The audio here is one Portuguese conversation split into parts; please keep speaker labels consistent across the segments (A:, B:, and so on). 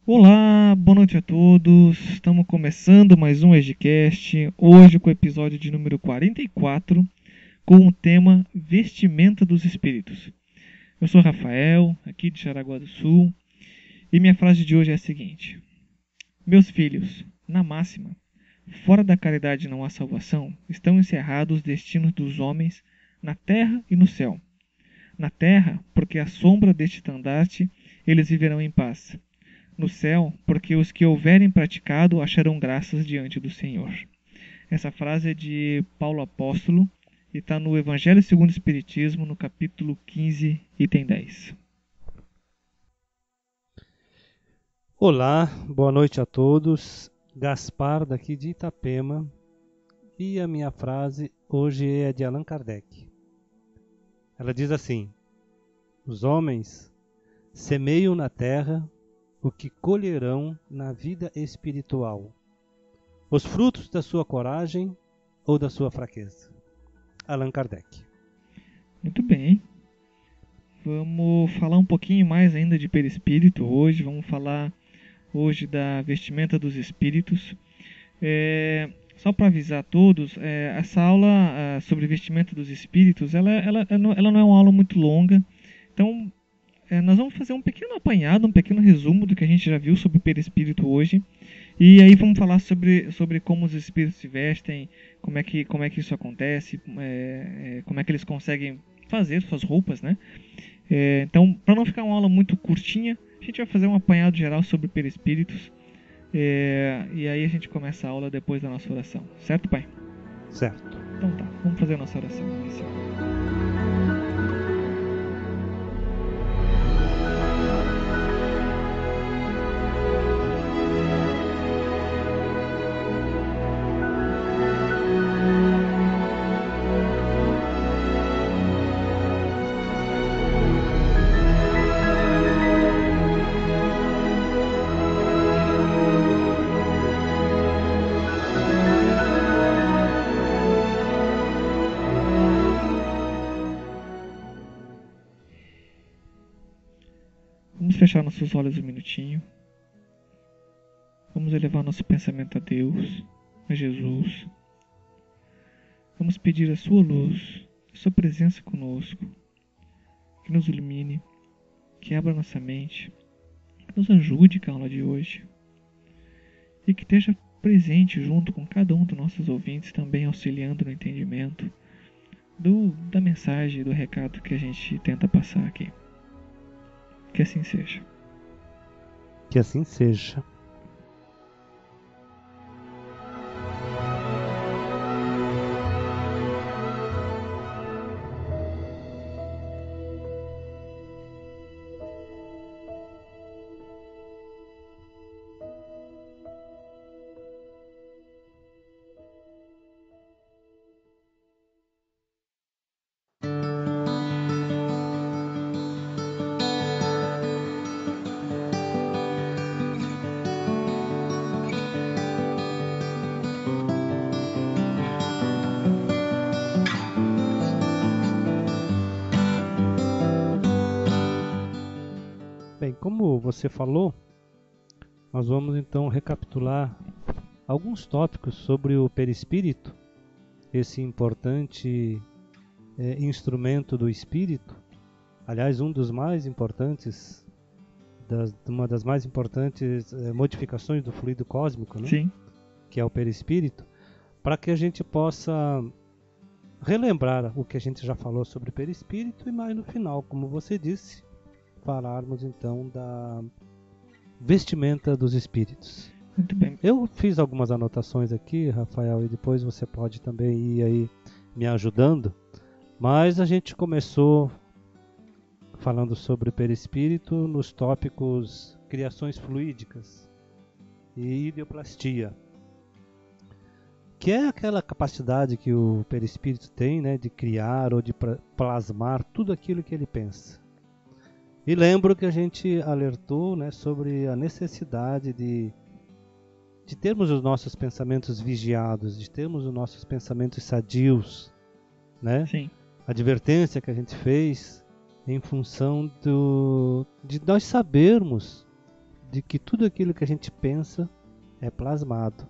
A: Olá, boa noite a todos. Estamos começando mais um EGCast, hoje com o episódio de número 44, com o tema Vestimenta dos Espíritos. Eu sou Rafael, aqui de Jaraguá do Sul, e minha frase de hoje é a seguinte: Meus filhos, na máxima, fora da caridade não há salvação, estão encerrados os destinos dos homens na terra e no céu. Na terra, porque à sombra deste estandarte eles viverão em paz. No céu, porque os que houverem praticado acharão graças diante do Senhor. Essa frase é de Paulo Apóstolo e está no Evangelho segundo o Espiritismo, no capítulo 15, item 10.
B: Olá, boa noite a todos. Gaspar, daqui de Itapema. E a minha frase hoje é de Allan Kardec. Ela diz assim: os homens semeiam na terra o que colherão na vida espiritual, os frutos da sua coragem ou da sua fraqueza. Allan Kardec.
A: Muito bem. Vamos falar um pouquinho mais ainda de perispírito hoje. Vamos falar hoje da vestimenta dos espíritos. Só para avisar a todos, essa aula sobre vestimenta dos espíritos, ela não é uma aula muito longa. Então, nós vamos fazer um pequeno apanhado, um pequeno resumo do que a gente já viu sobre o perispírito hoje. E aí vamos falar sobre como os espíritos se vestem, como é que isso acontece, como é que eles conseguem fazer suas roupas, né? Então, para não ficar uma aula muito curtinha, a gente vai fazer um apanhado geral sobre perispíritos. E aí a gente começa a aula depois da nossa oração. Certo, pai?
B: Certo.
A: Então tá, vamos fazer a nossa oração inicial. Vamos fechar nossos olhos um minutinho. Vamos elevar nosso pensamento a Deus, a Jesus. Vamos pedir a sua luz, a sua presença conosco, que nos ilumine, que abra nossa mente, que nos ajude com a aula de hoje e que esteja presente junto com cada um dos nossos ouvintes, também auxiliando no entendimento da mensagem, do recado que a gente tenta passar aqui. Que assim seja.
B: Que assim seja. Bem, como você falou, nós vamos então recapitular alguns tópicos sobre o perispírito, esse importante instrumento do espírito. Aliás, um dos mais importantes, uma das mais importantes modificações do fluido cósmico, né?
A: Sim.
B: Que é o perispírito, para que a gente possa relembrar o que a gente já falou sobre o perispírito e mais no final, como você disse, falarmos então da vestimenta dos espíritos.
A: Muito bem.
B: Eu fiz algumas anotações aqui, Rafael, e depois você pode também ir aí me ajudando, mas a gente começou falando sobre o perispírito nos tópicos criações fluídicas e ideoplastia, que é aquela capacidade que o perispírito tem, né, de criar ou de plasmar tudo aquilo que ele pensa. E lembro que a gente alertou, né, sobre a necessidade de termos os nossos pensamentos vigiados, de termos os nossos pensamentos sadios, né?
A: Sim.
B: A advertência que a gente fez em função de nós sabermos de que tudo aquilo que a gente pensa é plasmado.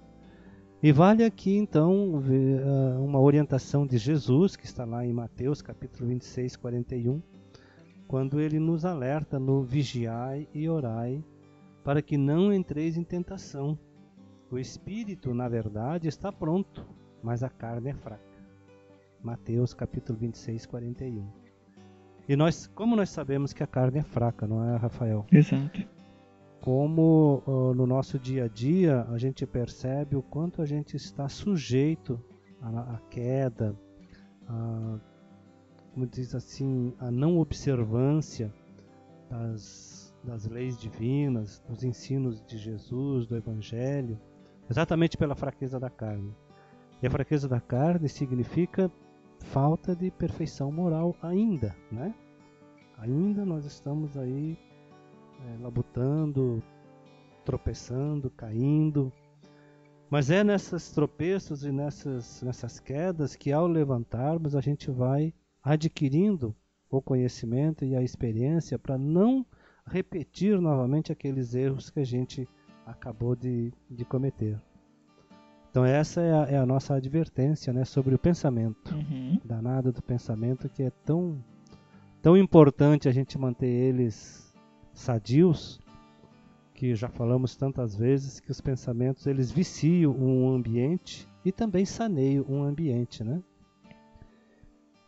B: E vale aqui então uma orientação de Jesus, que está lá em Mateus capítulo 26, 41, quando ele nos alerta no vigiai e orai, para que não entreis em tentação. O espírito, na verdade, está pronto, mas a carne é fraca. Mateus capítulo 26, 41. E como nós sabemos que a carne é fraca, não é, Rafael?
A: Exato.
B: Como no nosso dia a dia a gente percebe o quanto a gente está sujeito à queda, como diz assim, a não observância das leis divinas, dos ensinos de Jesus, do Evangelho, exatamente pela fraqueza da carne. E a fraqueza da carne significa falta de perfeição moral ainda, né? Ainda nós estamos aí labutando, tropeçando, caindo. Mas é nesses tropeços e nessas quedas que, ao levantarmos, a gente vai adquirindo o conhecimento e a experiência para não repetir novamente aqueles erros que a gente acabou de cometer. Então essa é a nossa advertência, né, sobre o pensamento. Danado do pensamento, que é tão importante a gente manter eles sadios, que já falamos tantas vezes que os pensamentos eles viciam um ambiente e também saneiam um ambiente, né?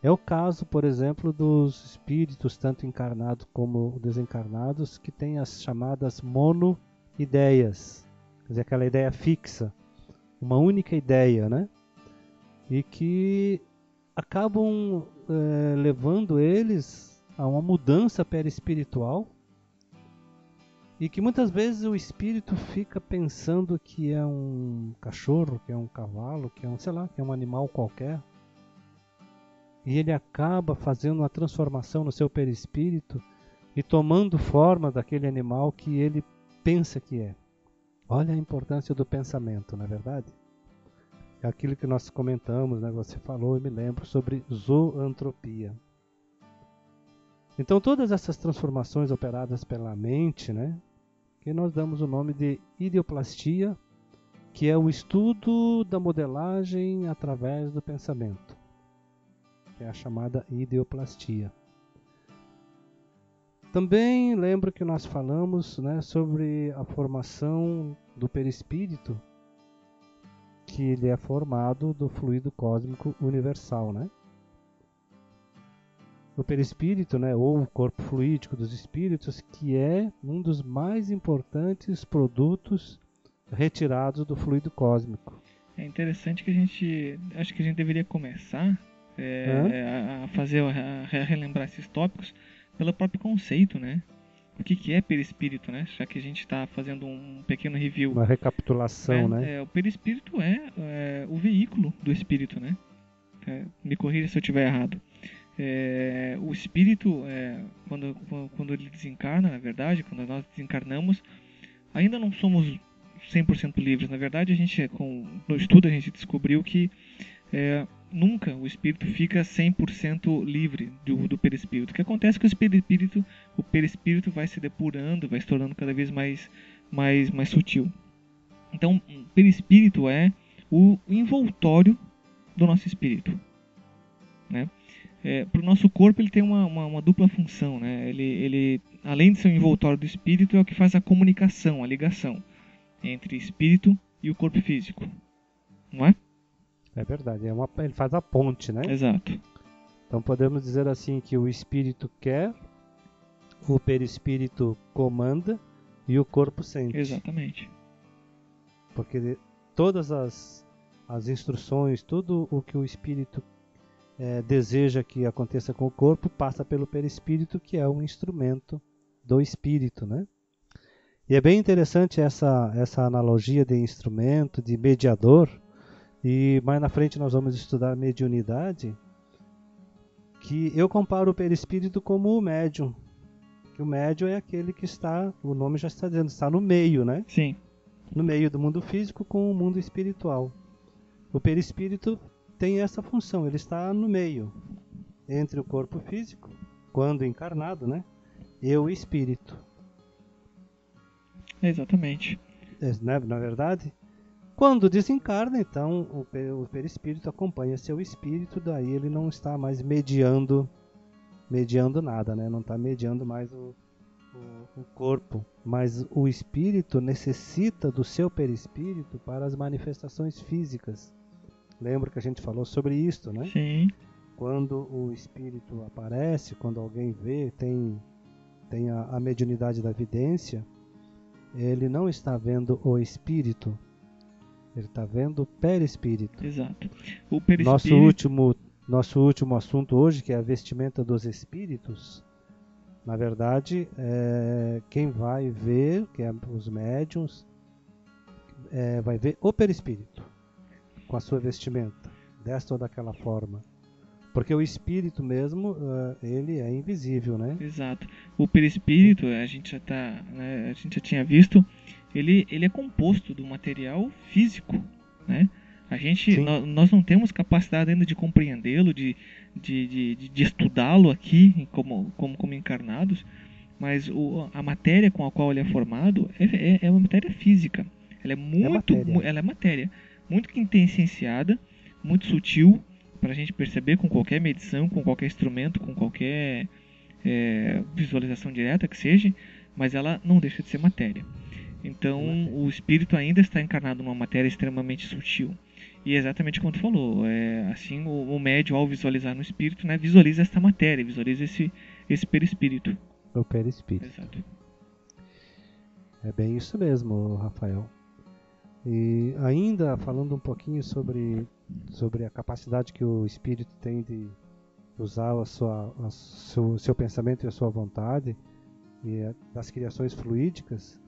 B: É o caso, por exemplo, dos espíritos, tanto encarnados como desencarnados, que têm as chamadas monoideias, quer dizer, aquela ideia fixa, uma única ideia, né? E que acabam levando eles a uma mudança perispiritual, e que muitas vezes o espírito fica pensando que é um cachorro, que é um cavalo, que é um, sei lá, que é um animal qualquer. E ele acaba fazendo uma transformação no seu perispírito e tomando forma daquele animal que ele pensa que é. Olha a importância do pensamento, não é verdade? É aquilo que nós comentamos, né? Você falou, eu me lembro, sobre zoantropia. Então todas essas transformações operadas pela mente, né, que nós damos o nome de ideoplastia, que é o estudo da modelagem através do pensamento, que é a chamada ideoplastia. Também lembro que nós falamos, né, sobre a formação do perispírito, que ele é formado do fluido cósmico universal, né? O perispírito, né, ou o corpo fluídico dos espíritos, que é um dos mais importantes produtos retirados do fluido cósmico.
A: É interessante que acho que a gente deveria começar a fazer, a relembrar esses tópicos pelo próprio conceito, né? O que é perispírito, né? Já que a gente está fazendo um pequeno review.
B: Uma recapitulação, né?
A: O perispírito é o veículo do espírito, né? Me corrija se eu estiver errado. O espírito, quando ele desencarna, na verdade, quando nós desencarnamos, ainda não somos 100% livres. Na verdade, no estudo a gente descobriu que nunca o espírito fica 100% livre do perispírito. O que acontece é que o perispírito vai se depurando, vai se tornando cada vez mais sutil. Então, o perispírito é o envoltório do nosso espírito, né? Para o nosso corpo ele tem uma dupla função, né? Ele, além de ser o envoltório do espírito, é o que faz a comunicação, a ligação entre espírito e o corpo físico, não é?
B: É verdade, ele faz a ponte, né?
A: Exato.
B: Então podemos dizer assim que o espírito quer, o perispírito comanda e o corpo sente.
A: Exatamente.
B: Porque todas as instruções, tudo o que o espírito deseja que aconteça com o corpo, passa pelo perispírito, que é um instrumento do espírito, né? E é bem interessante essa analogia de instrumento, de mediador, e mais na frente nós vamos estudar mediunidade, que eu comparo o perispírito como o médium. Que o médium é aquele que está, o nome já está dizendo, está no meio, né?
A: Sim.
B: No meio do mundo físico com o mundo espiritual. O perispírito tem essa função, ele está no meio, entre o corpo físico, quando encarnado, né, e o espírito.
A: Exatamente.
B: Né? Na verdade, quando desencarna, então o perispírito acompanha seu espírito, daí ele não está mais mediando nada, né? Não está mediando mais o corpo, mas o espírito necessita do seu perispírito para as manifestações físicas. Lembra que a gente falou sobre isso, né?
A: Sim.
B: Quando o espírito aparece, quando alguém vê, tem a mediunidade da vidência, ele não está vendo o espírito, ele está vendo o perispírito.
A: Exato. O perispírito...
B: Nosso último assunto hoje, que é a vestimenta dos espíritos, na verdade, quem vai ver, que é os médiuns, vai ver o perispírito com a sua vestimenta, desta ou daquela forma. Porque o espírito mesmo, ele é invisível, né?
A: Exato. O perispírito, a gente já tinha visto, ele é composto do material físico, né? Nós não temos capacidade ainda de compreendê-lo, de estudá-lo aqui como encarnados, mas a matéria com a qual ele é formado é uma matéria física. Ela é matéria, muito quintessenciada, muito sutil, para a gente perceber com qualquer medição, com qualquer instrumento, com qualquer visualização direta que seja, mas ela não deixa de ser matéria. Então, o espírito ainda está encarnado numa matéria extremamente sutil. E é exatamente como tu falou, assim o médium, ao visualizar no espírito, né, visualiza esta matéria, visualiza esse perispírito.
B: O perispírito.
A: Exato.
B: É bem isso mesmo, Rafael. E ainda falando um pouquinho sobre a capacidade que o espírito tem de usar seu pensamento e a sua vontade, e das criações fluídicas.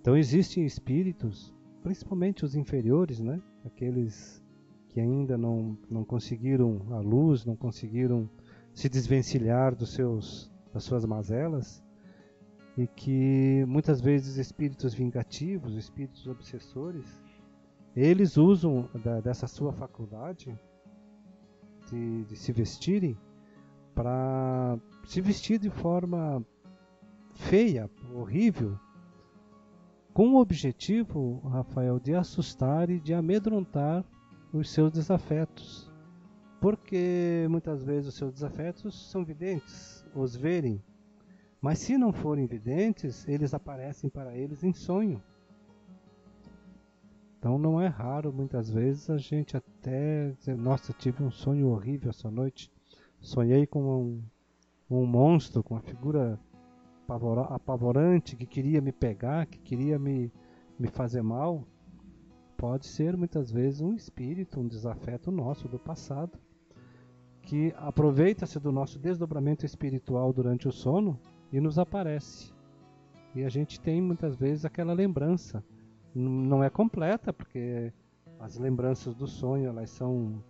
B: Então existem espíritos, principalmente os inferiores, né? Aqueles que ainda não conseguiram a luz, não conseguiram se desvencilhar das suas mazelas, e que muitas vezes espíritos vingativos, espíritos obsessores, eles usam dessa sua faculdade de se vestirem para se vestir de forma feia, horrível, com o objetivo, Rafael, de assustar e de amedrontar os seus desafetos. Porque muitas vezes os seus desafetos são videntes, os verem. Mas se não forem videntes, eles aparecem para eles em sonho. Então não é raro, muitas vezes, a gente até dizer, nossa, tive um sonho horrível essa noite. Sonhei com um monstro, com uma figura apavorante que queria me pegar, que queria me fazer mal. Pode ser muitas vezes um espírito, um desafeto nosso do passado, que aproveita-se do nosso desdobramento espiritual durante o sono e nos aparece. E a gente tem muitas vezes aquela lembrança. Não é completa, porque as lembranças do sonho, elas são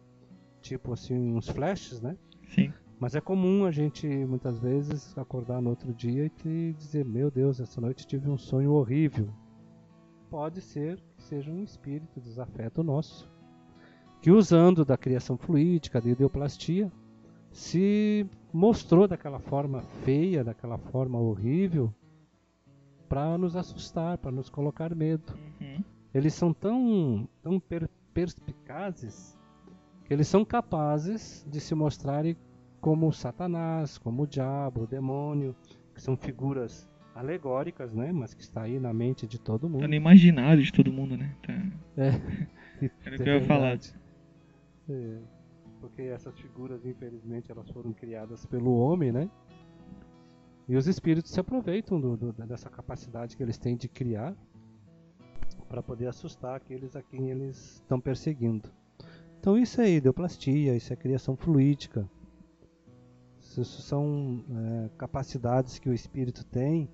B: tipo assim, uns flashes, né?
A: Sim.
B: Mas é comum a gente, muitas vezes, acordar no outro dia e dizer, meu Deus, essa noite tive um sonho horrível. Pode ser que seja um espírito desafeto nosso, que usando da criação fluídica, da ideoplastia, se mostrou daquela forma feia, daquela forma horrível, para nos assustar, para nos colocar medo.
A: Uhum.
B: Eles são tão perspicazes que eles são capazes de se mostrarem como Satanás, como o diabo, o demônio, que são figuras alegóricas, né? Mas que está aí na mente de todo mundo.
A: Tá no imaginário de todo mundo, né? Tá.
B: Era
A: o que eu ia falar.
B: Porque essas figuras, infelizmente, elas foram criadas pelo homem, né? E os espíritos se aproveitam dessa capacidade que eles têm de criar para poder assustar aqueles a quem eles estão perseguindo. Então isso é ideoplastia, isso é criação fluídica. Isso são capacidades que o espírito tem.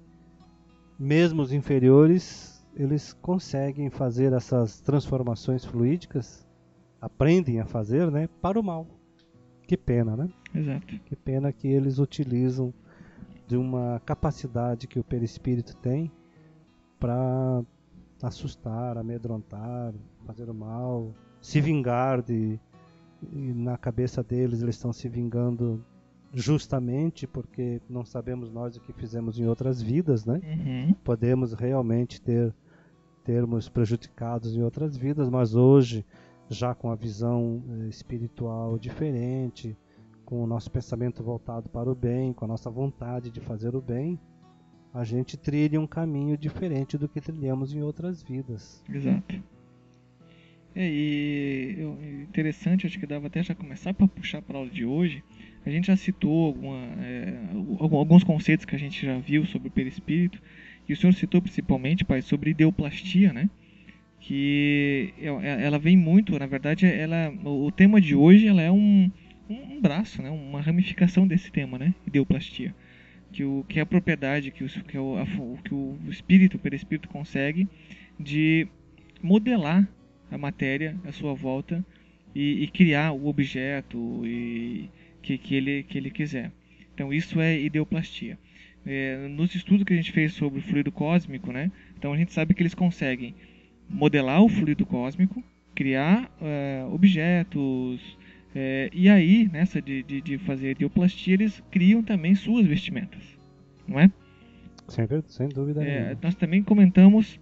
B: Mesmo os inferiores, eles conseguem fazer essas transformações fluídicas, aprendem a fazer, né, para o mal. Que pena, né?
A: Exato.
B: Que pena que eles utilizam de uma capacidade que o perispírito tem para assustar, amedrontar, fazer o mal, se vingar e na cabeça deles eles estão se vingando justamente porque não sabemos nós o que fizemos em outras vidas, né?
A: Uhum.
B: Podemos realmente termos prejudicados em outras vidas, mas hoje, já com a visão espiritual diferente, com o nosso pensamento voltado para o bem, com a nossa vontade de fazer o bem, a gente trilha um caminho diferente do que trilhamos em outras vidas.
A: Exato. Interessante, acho que dava até já começar para puxar para a aula de hoje. A gente já citou alguns conceitos que a gente já viu sobre o perispírito, e o senhor citou principalmente, pai, sobre ideoplastia, né? Que ela vem muito, na verdade, o tema de hoje ela é um braço, né? Uma ramificação desse tema, né? Ideoplastia. Que é a propriedade que o espírito, o perispírito consegue de modelar a matéria à sua volta e criar o objeto que ele quiser. Então isso é ideoplastia. Nos estudos que a gente fez sobre o fluido cósmico, né, então a gente sabe que eles conseguem modelar o fluido cósmico, criar objetos, e aí, nessa de fazer ideoplastia, eles criam também suas vestimentas, não é?
B: Sem dúvida nenhuma.
A: Nós também comentamos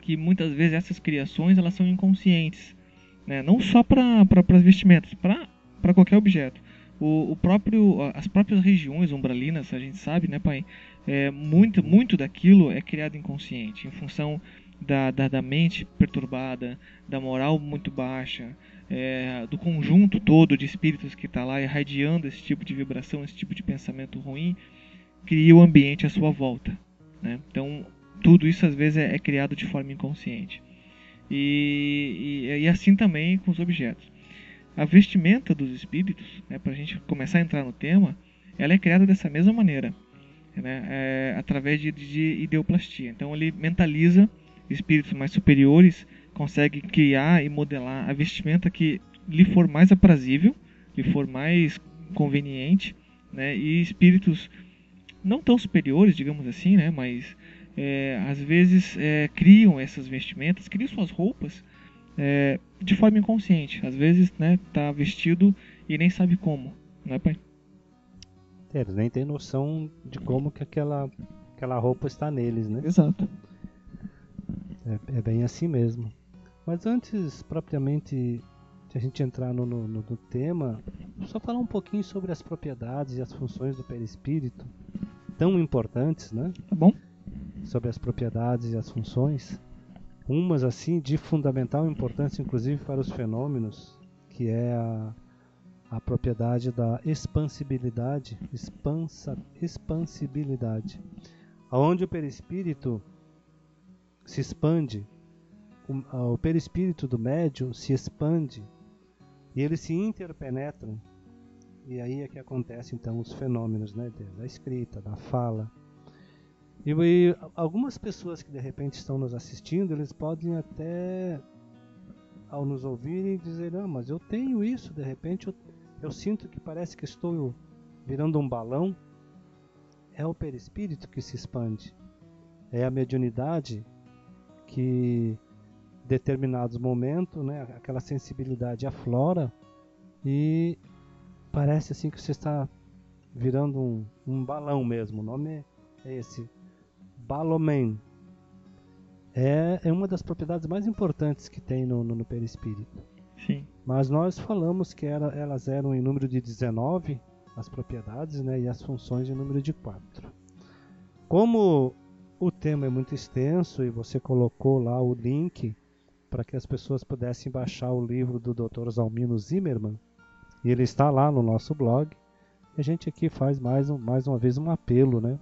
A: que muitas vezes essas criações elas são inconscientes, né? Não só para as vestimentas, para qualquer objeto. As próprias regiões umbralinas, a gente sabe, né, pai? Muito daquilo é criado inconsciente, em função da mente perturbada, da moral muito baixa, do conjunto todo de espíritos que está lá irradiando esse tipo de vibração, esse tipo de pensamento ruim, cria o ambiente à sua volta, né? Então, tudo isso às vezes é criado de forma inconsciente. E assim também com os objetos. A vestimenta dos espíritos, né, para a gente começar a entrar no tema, ela é criada dessa mesma maneira, né, através de ideoplastia. Então ele mentaliza espíritos mais superiores, consegue criar e modelar a vestimenta que lhe for mais aprazível, lhe for mais conveniente, né, e espíritos não tão superiores, digamos assim, né, mas às vezes criam essas vestimentas, criam suas roupas de forma inconsciente. Às vezes, né, tá vestido e nem sabe como, não é, pai?
B: Eles nem têm noção de como que aquela roupa está neles, né?
A: Exato.
B: É bem assim mesmo. Mas antes, propriamente, de a gente entrar no tema, só falar um pouquinho sobre as propriedades e as funções do perispírito, tão importantes, né?
A: Tá bom?
B: Sobre as propriedades e as funções. Umas, assim, de fundamental importância, inclusive para os fenômenos, que é a propriedade da expansibilidade, aonde o perispírito se expande, o perispírito do médium se expande e eles se interpenetram, e aí é que acontece então os fenômenos, né, da escrita, da fala. E algumas pessoas que de repente estão nos assistindo, eles podem até, ao nos ouvirem, dizer: "Ah, mas eu tenho isso, de repente eu sinto que parece que estou virando um balão." É o perispírito que se expande. É a mediunidade que, em determinados momentos, né, aquela sensibilidade aflora e parece assim que você está virando um balão mesmo. O nome é esse, Balomen. É uma das propriedades mais importantes que tem no perispírito.
A: Sim.
B: Mas nós falamos que elas eram em número de 19, as propriedades, né, e as funções em número de 4. Como o tema é muito extenso e você colocou lá o link para que as pessoas pudessem baixar o livro do Dr. Zalmino Zimmermann, e ele está lá no nosso blog, a gente aqui faz mais uma vez um apelo, né?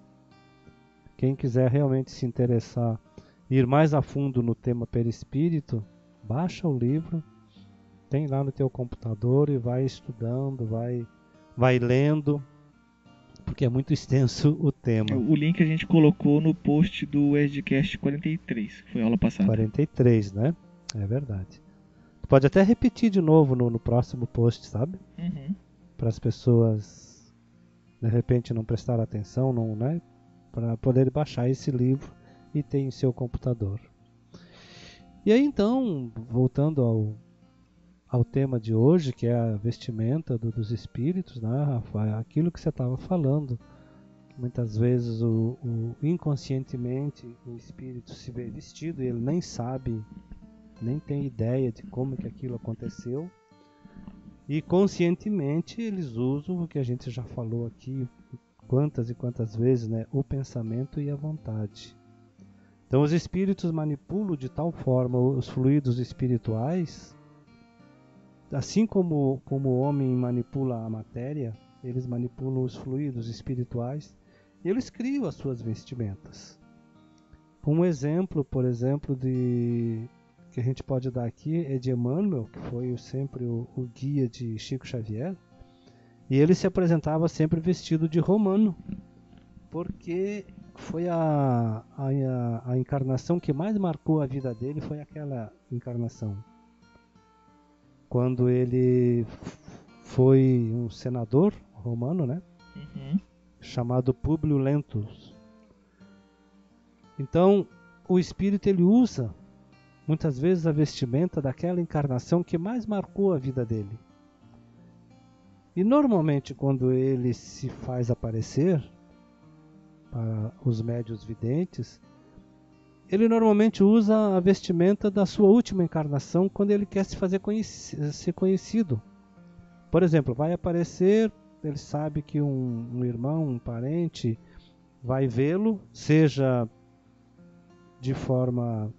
B: Quem quiser realmente se interessar, ir mais a fundo no tema perispírito, baixa o livro, tem lá no teu computador e vai estudando, vai lendo, porque é muito extenso o tema.
A: O link a gente colocou no post do Edcast 43, que foi a aula passada.
B: 43, né? É verdade. Tu pode até repetir de novo no próximo post, sabe?
A: Uhum.
B: Para as pessoas, de repente, não prestar atenção, não, né? Para poder baixar esse livro e ter em seu computador. E aí então, voltando ao tema de hoje, que é a vestimenta dos espíritos, né, Rafa? Aquilo que você estava falando. Muitas vezes inconscientemente o espírito se vê vestido e ele nem sabe, nem tem ideia de como que aquilo aconteceu. E conscientemente eles usam o que a gente já falou aqui quantas e quantas vezes, né? O pensamento e a vontade. Então os espíritos manipulam de tal forma os fluidos espirituais, assim como o homem manipula a matéria, eles manipulam os fluidos espirituais e eles criam as suas vestimentas. Um exemplo, por exemplo, que a gente pode dar aqui é de Emmanuel, que foi sempre o guia de Chico Xavier, e ele se apresentava sempre vestido de romano, porque foi a encarnação que mais marcou a vida dele, foi aquela encarnação. Quando ele foi um senador romano, né? Chamado Públio Lentulus. Então, o espírito ele usa muitas vezes a vestimenta daquela encarnação que mais marcou a vida dele. E normalmente quando ele se faz aparecer para os médiuns videntes, ele normalmente usa a vestimenta da sua última encarnação quando ele quer se fazer ser conhecido. Por exemplo, vai aparecer, ele sabe que um irmão, um parente vai vê-lo, seja de forma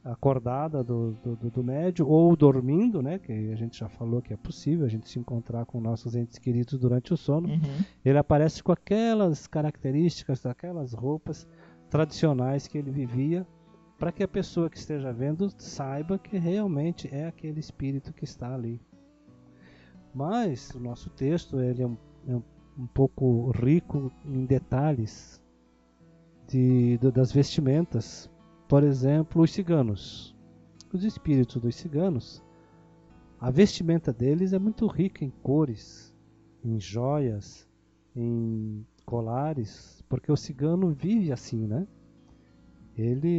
B: acordada do médium ou dormindo, né, que a gente já falou que é possível a gente se encontrar com nossos entes queridos durante o sono. Ele aparece com aquelas características, aquelas roupas tradicionais que ele vivia, para que a pessoa que esteja vendo saiba que realmente é aquele espírito que está ali. Mas o nosso texto ele é um pouco rico em detalhes das vestimentas. Por exemplo, os ciganos. Os espíritos dos ciganos, a vestimenta deles é muito rica em cores, em joias, em colares, porque o cigano vive assim, né?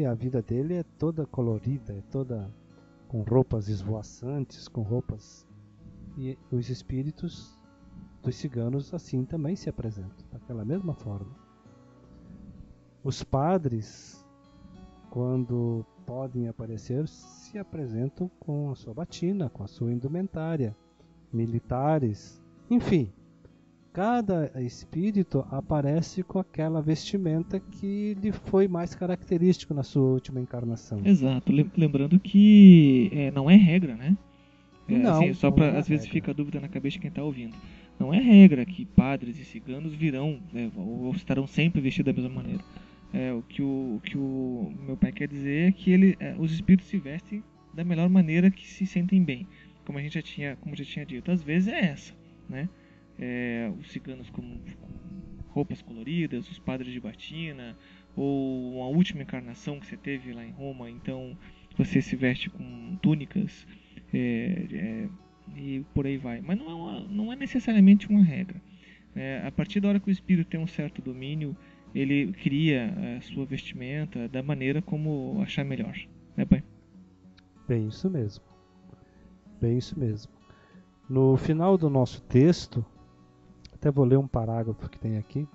B: A vida dele é toda colorida, é toda com roupas esvoaçantes, com roupas... E os espíritos dos ciganos assim também se apresentam, daquela mesma forma. Os padres, quando podem aparecer, se apresentam com a sua batina, com a sua indumentária. Militares, enfim, cada espírito aparece com aquela vestimenta que lhe foi mais característico na sua última encarnação.
A: Exato, lembrando que não é regra, né?
B: Não,
A: assim, só para às vezes fica a dúvida na cabeça de quem está ouvindo. Não é regra que padres e ciganos virão, ou estarão sempre vestidos da mesma maneira. O que o meu pai quer dizer é que os espíritos se vestem da melhor maneira que se sentem bem. Como já tinha dito, às vezes é essa, né? Os ciganos com roupas coloridas, os padres de batina, ou uma última encarnação que você teve lá em Roma, então você se veste com túnicas, e por aí vai. Mas não é necessariamente uma regra. A partir da hora que o espírito tem um certo domínio, ele cria a sua vestimenta da maneira como achar melhor, né, pai?
B: Bem, isso mesmo. Bem, isso mesmo. No final do nosso texto, até vou ler um parágrafo que tem aqui,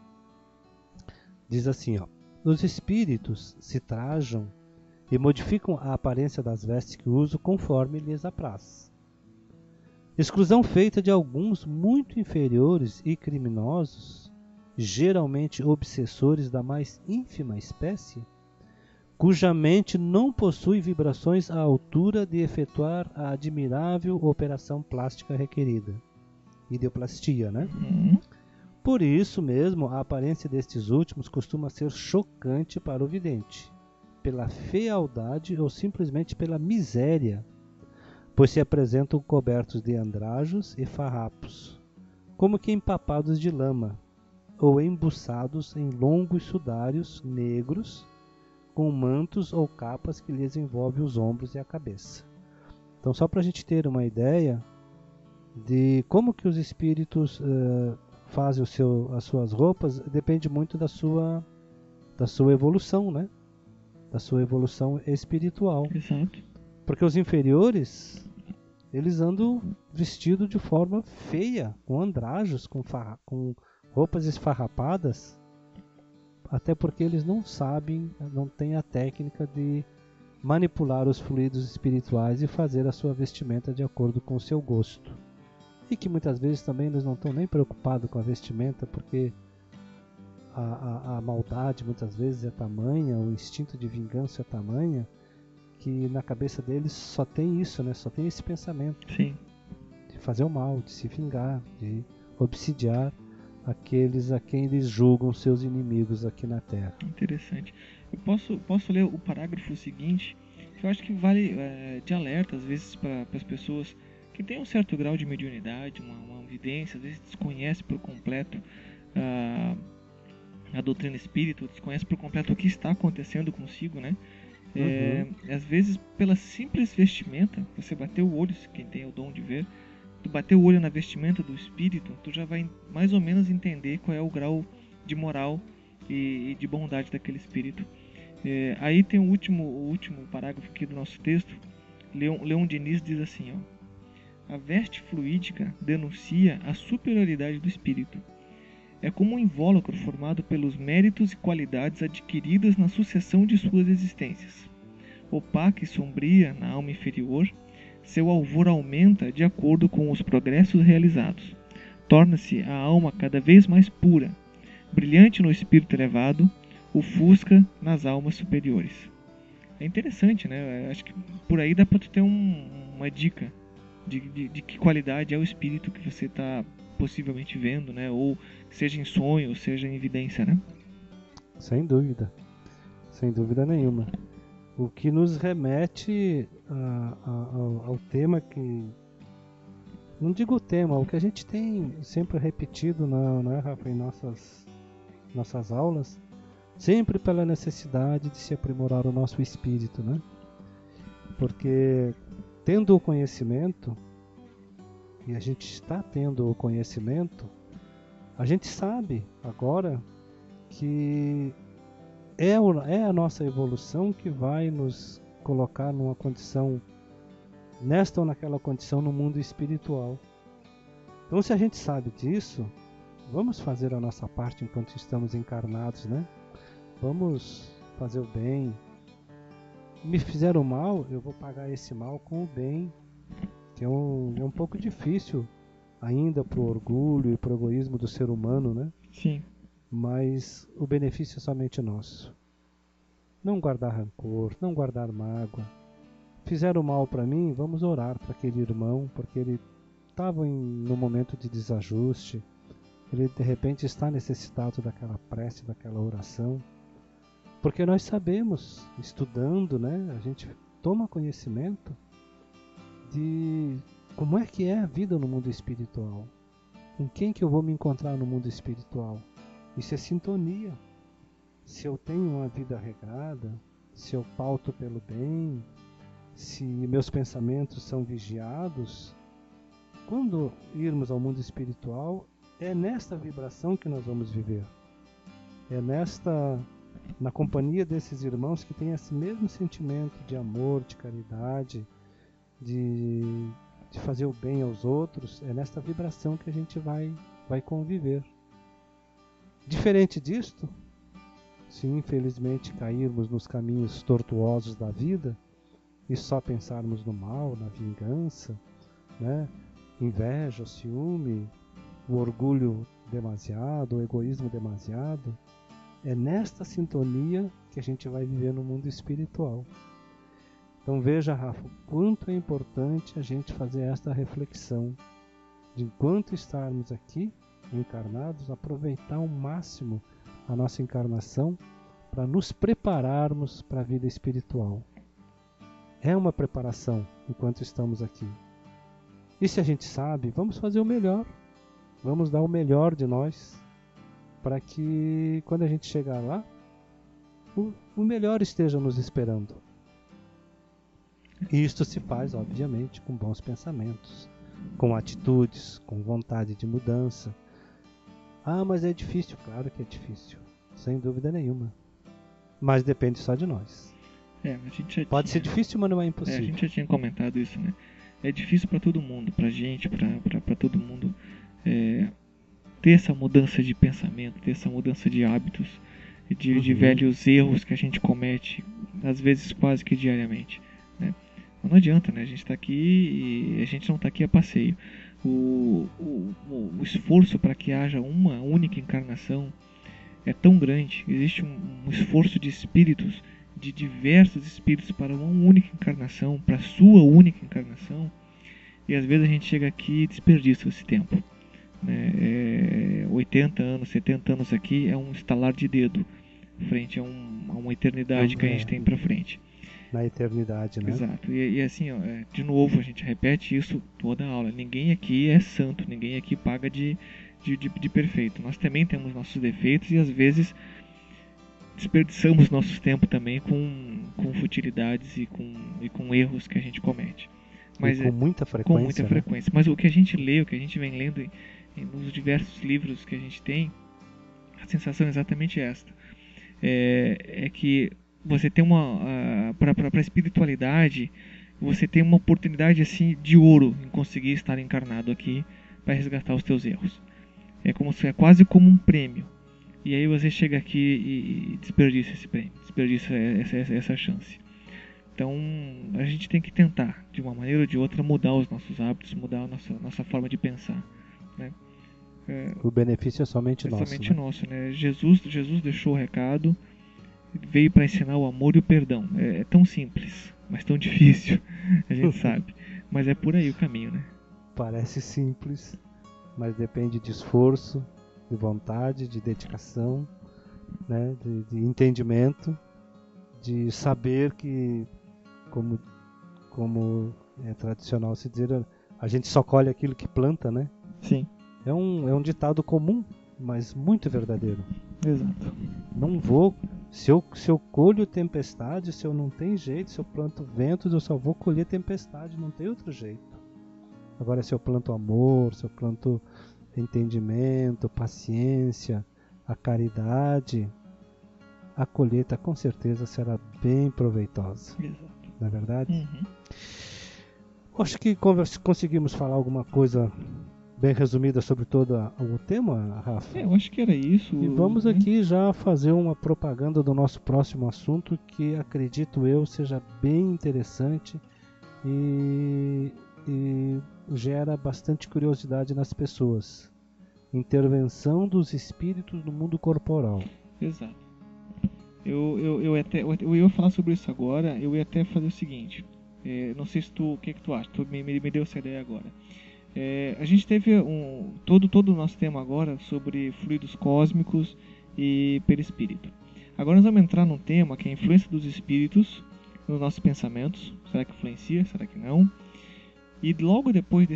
B: diz assim, ó: os espíritos se trajam e modificam a aparência das vestes que usam conforme lhes apraz. Exclusão feita de alguns muito inferiores e criminosos, geralmente obsessores da mais ínfima espécie, cuja mente não possui vibrações à altura de efetuar a admirável operação plástica requerida. Ideoplastia, né? Por isso mesmo, a aparência destes últimos costuma ser chocante para o vidente, pela fealdade ou simplesmente pela miséria, pois se apresentam cobertos de andrajos e farrapos, como que empapados de lama, ou embuçados em longos sudários negros, com mantos ou capas que lhes envolvem os ombros e a cabeça. Então, só para a gente ter uma ideia de como que os espíritos fazem as suas roupas, depende muito da sua evolução, né? Da sua evolução espiritual.
A: Exato.
B: Porque os inferiores, eles andam vestidos de forma feia, com andrajos, com roupas esfarrapadas, até porque eles não sabem, não têm a técnica de manipular os fluidos espirituais e fazer a sua vestimenta de acordo com o seu gosto. E que muitas vezes também eles não estão nem preocupados com a vestimenta, porque a maldade muitas vezes é tamanha, o instinto de vingança é tamanha, que na cabeça deles só tem isso, né? Só tem esse pensamento.
A: Sim.
B: De fazer o mal, de se vingar, de obsidiar aqueles a quem eles julgam seus inimigos aqui na Terra.
A: Interessante. Eu posso ler o parágrafo seguinte, que eu acho que vale de alerta, às vezes, para as pessoas que têm um certo grau de mediunidade, uma evidência, às vezes desconhece por completo a doutrina espírita, desconhece por completo o que está acontecendo consigo, né? Às vezes, pela simples vestimenta, você bater o olho, quem tem o dom de ver, tu bater o olho na vestimenta do espírito, tu já vai mais ou menos entender qual é o grau de moral e de bondade daquele espírito. Aí tem o último parágrafo aqui do nosso texto. Leon Denis diz assim, ó: a veste fluídica denuncia a superioridade do espírito. É como um invólucro formado pelos méritos e qualidades adquiridas na sucessão de suas existências. Opaca e sombria na alma inferior, seu alvor aumenta de acordo com os progressos realizados. Torna-se a alma cada vez mais pura, brilhante no espírito elevado, ofusca nas almas superiores. É interessante, né? Acho que por aí dá para tu ter uma dica de que qualidade é o espírito que você está possivelmente vendo, né? Ou seja em sonho, ou seja em evidência, né?
B: Sem dúvida nenhuma. O que nos remete ao tema que... Não digo o tema, o que a gente tem sempre repetido, não é, Rafa, em nossas aulas, sempre pela necessidade de se aprimorar o nosso espírito, né? Porque tendo o conhecimento, e a gente está tendo o conhecimento, a gente sabe agora que é a nossa evolução que vai nos colocar numa condição, nesta ou naquela condição, no mundo espiritual. Então, se a gente sabe disso, vamos fazer a nossa parte enquanto estamos encarnados, né? Vamos fazer o bem. Me fizeram mal, eu vou pagar esse mal com o bem. Que é um pouco difícil ainda para o orgulho e para o egoísmo do ser humano, né?
A: Sim.
B: Mas o benefício é somente nosso. Não guardar rancor, não guardar mágoa. Fizeram mal para mim, vamos orar para aquele irmão, porque ele estava num momento de desajuste. Ele de repente está necessitado daquela prece, daquela oração. Porque nós sabemos, estudando, né? A gente toma conhecimento de como é que é a vida no mundo espiritual. Com quem que eu vou me encontrar no mundo espiritual? Isso é sintonia. Se eu tenho uma vida regrada, se eu pauto pelo bem, se meus pensamentos são vigiados, quando irmos ao mundo espiritual, é nesta vibração que nós vamos viver. É na companhia desses irmãos que têm esse mesmo sentimento de amor, de caridade, de fazer o bem aos outros. É nesta vibração que a gente vai conviver. Diferente disto, se infelizmente cairmos nos caminhos tortuosos da vida e só pensarmos no mal, na vingança, né? Inveja, ciúme, o orgulho demasiado, o egoísmo demasiado, é nesta sintonia que a gente vai viver no mundo espiritual. Então veja, Rafa, o quanto é importante a gente fazer esta reflexão de enquanto estarmos aqui encarnados, aproveitar ao máximo a nossa encarnação para nos prepararmos para a vida espiritual. É uma preparação enquanto estamos aqui. E se a gente sabe, vamos fazer o melhor, vamos dar o melhor de nós, para que quando a gente chegar lá, o melhor esteja nos esperando. E isto se faz, obviamente, com bons pensamentos, com atitudes, com vontade de mudança. Ah, mas é difícil. Claro que é difícil, sem dúvida nenhuma. Mas depende só de nós.
A: A gente
B: Pode ser difícil, mas não é impossível.
A: A gente já tinha comentado isso, né? é difícil para todo mundo, para gente, para todo mundo ter essa mudança de pensamento, ter essa mudança de hábitos, de velhos erros que a gente comete, às vezes quase que diariamente, né? Mas não adianta, né? A gente está aqui e a gente não está aqui a passeio. O esforço para que haja uma única encarnação é tão grande, existe um esforço de espíritos, de diversos espíritos para uma única encarnação, para a sua única encarnação, e às vezes a gente chega aqui e desperdiça esse tempo, né? 80 anos, 70 anos aqui é um estalar de dedo frente a uma eternidade que a gente tem para frente.
B: Na eternidade, né?
A: Exato. E assim, ó, de novo, a gente repete isso toda a aula. Ninguém aqui é santo, ninguém aqui paga de perfeito. Nós também temos nossos defeitos e às vezes desperdiçamos nosso tempo também com futilidades e com erros que a gente comete. Mas
B: com muita frequência.
A: Com muita frequência. Mas o que a gente lê, o que a gente vem lendo nos diversos livros que a gente tem, a sensação é exatamente esta. É que você tem para a espiritualidade, você tem uma oportunidade assim de ouro em conseguir estar encarnado aqui para resgatar os teus erros. É quase como um prêmio. E aí você chega aqui e desperdiça esse prêmio, desperdiça essa chance. Então a gente tem que tentar, de uma maneira ou de outra, mudar os nossos hábitos, mudar a nossa forma de pensar, né?
B: O benefício é somente nosso.
A: Somente nosso, né? Jesus deixou o recado, veio para ensinar o amor e o perdão. É tão simples, mas tão difícil, a gente sabe. Mas é por aí o caminho, né?
B: Parece simples, mas depende de esforço, de vontade, de dedicação, né? de entendimento, de saber que, como é tradicional se dizer, a gente só colhe aquilo que planta, né?
A: Sim.
B: É um ditado comum, mas muito verdadeiro.
A: Exato.
B: Não vou... Se eu colho tempestade, se eu não tem jeito, se eu planto ventos, eu só vou colher tempestade, não tem outro jeito. Agora, se eu planto amor, se eu planto entendimento, paciência, a caridade, a colheita com certeza será bem proveitosa.
A: Exato.
B: Não é verdade?
A: Uhum.
B: Acho que conseguimos falar alguma coisa bem resumida sobre todo o tema, Rafa.
A: Eu acho que era isso.
B: E vamos aqui já fazer uma propaganda do nosso próximo assunto, que acredito eu seja bem interessante e gera bastante curiosidade nas pessoas. Intervenção dos espíritos no mundo corporal.
A: Exato. Eu ia falar sobre isso agora. Eu ia até fazer o seguinte. Não sei se o que tu acha. Tu me deu essa ideia agora. A gente teve todo o nosso tema agora sobre fluidos cósmicos e perispírito. Agora nós vamos entrar num tema que é a influência dos espíritos nos nossos pensamentos. Será que influencia? Será que não? E logo depois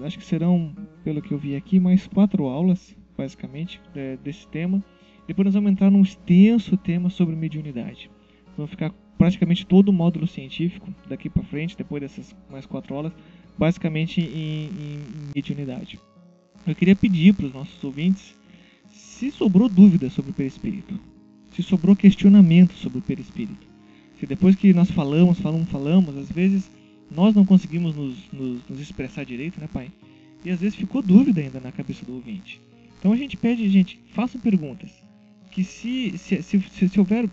A: acho que serão, pelo que eu vi aqui, mais 4 aulas, basicamente, desse tema. Depois nós vamos entrar num extenso tema sobre mediunidade. Vamos ficar praticamente todo o módulo científico daqui para frente, depois dessas mais 4 aulas, basicamente em mediunidade. Eu queria pedir para os nossos ouvintes, se sobrou dúvida sobre o perispírito, se sobrou questionamento sobre o perispírito, se depois que nós falamos, às vezes nós não conseguimos nos expressar direito, né, pai? E às vezes ficou dúvida ainda na cabeça do ouvinte. Então a gente pede, gente, façam perguntas. Que se houver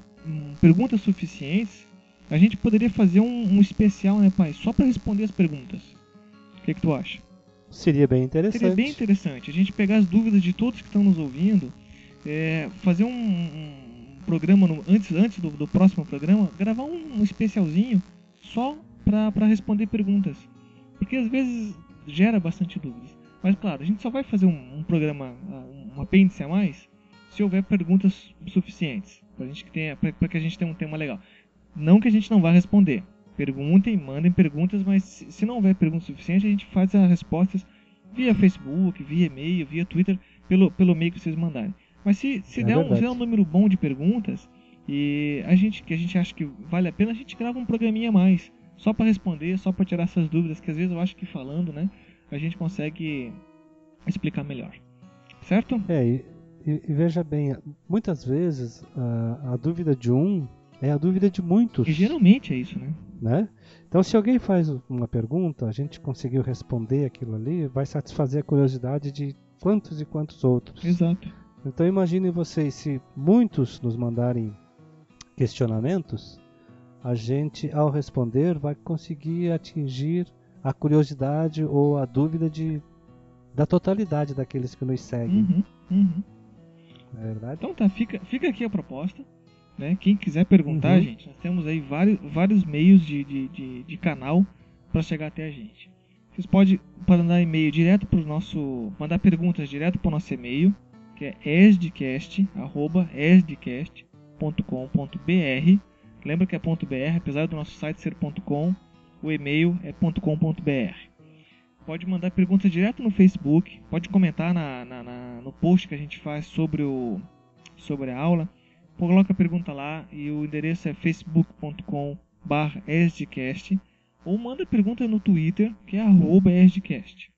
A: perguntas suficientes, a gente poderia fazer um especial, né, pai? Só para responder as perguntas. O que tu acha?
B: Seria bem interessante.
A: Seria bem interessante. A gente pegar as dúvidas de todos que estão nos ouvindo, fazer um programa antes do próximo programa, gravar um especialzinho só para responder perguntas, porque às vezes gera bastante dúvidas. Mas claro, a gente só vai fazer um programa, um apêndice a mais, se houver perguntas suficientes, para que a gente tenha um tema legal. Não que a gente não vá responder. Perguntem, mandem perguntas, mas se não houver perguntas suficientes, a gente faz as respostas via Facebook, via e-mail, via Twitter, pelo meio que vocês mandarem. Mas se der um número bom de perguntas e que a gente acha que vale a pena, a gente grava um programinha a mais, só para responder, só para tirar essas dúvidas, que às vezes eu acho que falando, né, a gente consegue explicar melhor. Certo?
B: E veja bem, muitas vezes a dúvida de um é a dúvida de muitos.
A: E geralmente é isso, né?
B: né? Então, se alguém faz uma pergunta, a gente conseguiu responder aquilo ali, vai satisfazer a curiosidade de quantos e quantos outros.
A: Exato.
B: Então, imaginem vocês, se muitos nos mandarem questionamentos, a gente, ao responder, vai conseguir atingir a curiosidade ou a dúvida da totalidade daqueles que nos seguem. Não é verdade?
A: Então tá, fica aqui a proposta. Né? Quem quiser perguntar, gente, nós temos aí vários meios de canal para chegar até a gente. Vocês podem mandar e-mail direto para o nosso, mandar perguntas direto para o nosso e-mail, que é esdcast@esdcast.com.br. Lembra que é .br, apesar do nosso site ser .com, o e-mail é .com.br. Pode mandar perguntas direto no Facebook, pode comentar no post que a gente faz sobre a aula. Coloca a pergunta lá e o endereço é facebook.com/esdcast, ou manda pergunta no Twitter, que é @esdcast.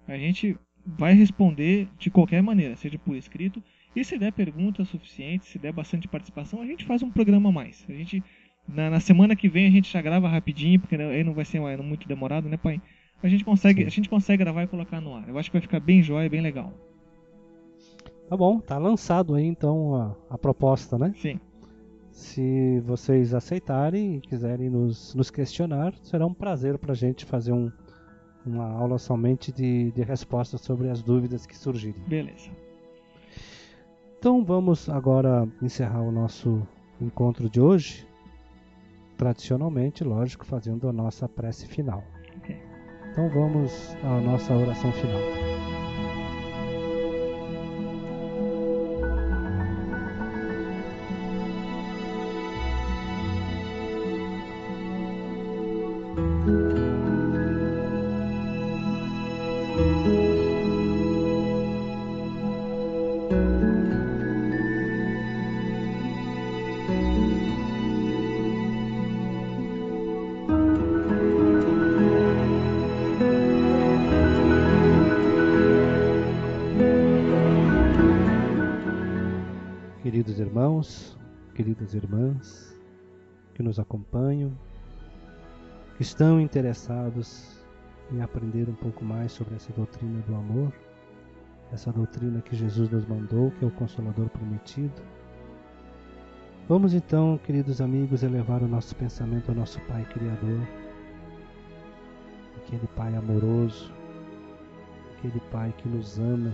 A: A gente vai responder de qualquer maneira, seja por escrito, e se der perguntas suficientes, se der bastante participação, a gente faz um programa a mais. A gente, na semana que vem a gente já grava rapidinho, porque aí não vai ser muito demorado, né, pai? A gente consegue gravar e colocar no ar. Eu acho que vai ficar bem jóia e bem legal.
B: Tá bom, tá lançado aí então a proposta, né?
A: Sim.
B: Se vocês aceitarem e quiserem nos questionar, será um prazer pra gente fazer uma aula somente de respostas sobre as dúvidas que surgirem.
A: Beleza.
B: Então vamos agora encerrar o nosso encontro de hoje, tradicionalmente, lógico, fazendo a nossa prece final.
A: Okay.
B: Então vamos à nossa oração final. Queridos irmãos, queridas irmãs que nos acompanham, que estão interessados em aprender um pouco mais sobre essa doutrina do amor, essa doutrina que Jesus nos mandou, que é o Consolador prometido. Vamos então, queridos amigos, elevar o nosso pensamento ao nosso Pai Criador, aquele Pai amoroso, aquele Pai que nos ama,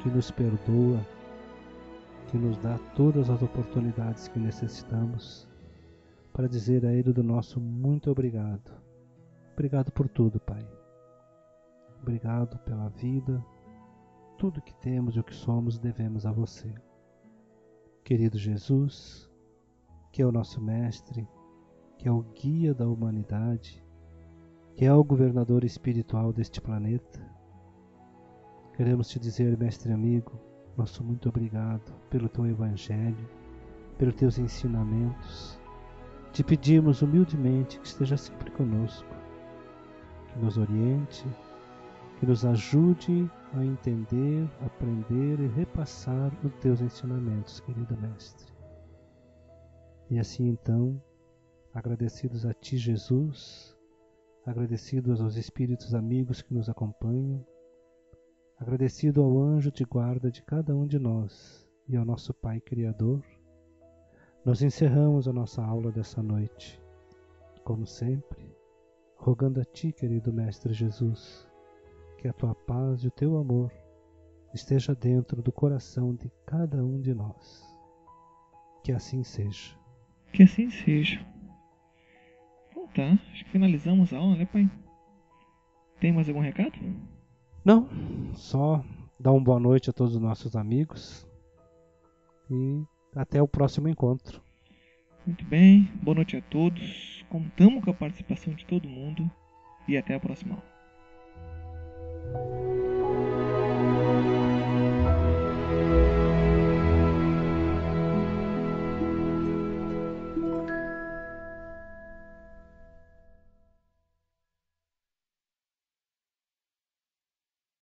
B: que nos perdoa, que nos dá todas as oportunidades que necessitamos, para dizer a Ele do nosso muito obrigado. Obrigado por tudo, Pai. Obrigado pela vida. Tudo que temos e o que somos devemos a você. Querido Jesus, que é o nosso Mestre, que é o guia da humanidade, que é o governador espiritual deste planeta, queremos te dizer, Mestre amigo, nosso muito obrigado pelo teu Evangelho, pelos teus ensinamentos. Te pedimos humildemente que esteja sempre conosco, que nos oriente, que nos ajude a entender, aprender e repassar os teus ensinamentos, querido Mestre. E assim então, agradecidos a ti, Jesus, agradecidos aos espíritos amigos que nos acompanham, agradecido ao anjo de guarda de cada um de nós e ao nosso Pai Criador, nós encerramos a nossa aula dessa noite, como sempre, rogando a Ti, querido Mestre Jesus, que a Tua paz e o Teu amor esteja dentro do coração de cada um de nós. Que assim seja.
A: Que assim seja. Então tá, acho que finalizamos a aula, né, pai? Tem mais algum recado?
B: Não, só dar uma boa noite a todos os nossos amigos e até o próximo encontro.
A: Muito bem, boa noite a todos. Contamos com a participação de todo mundo e até a próxima aula.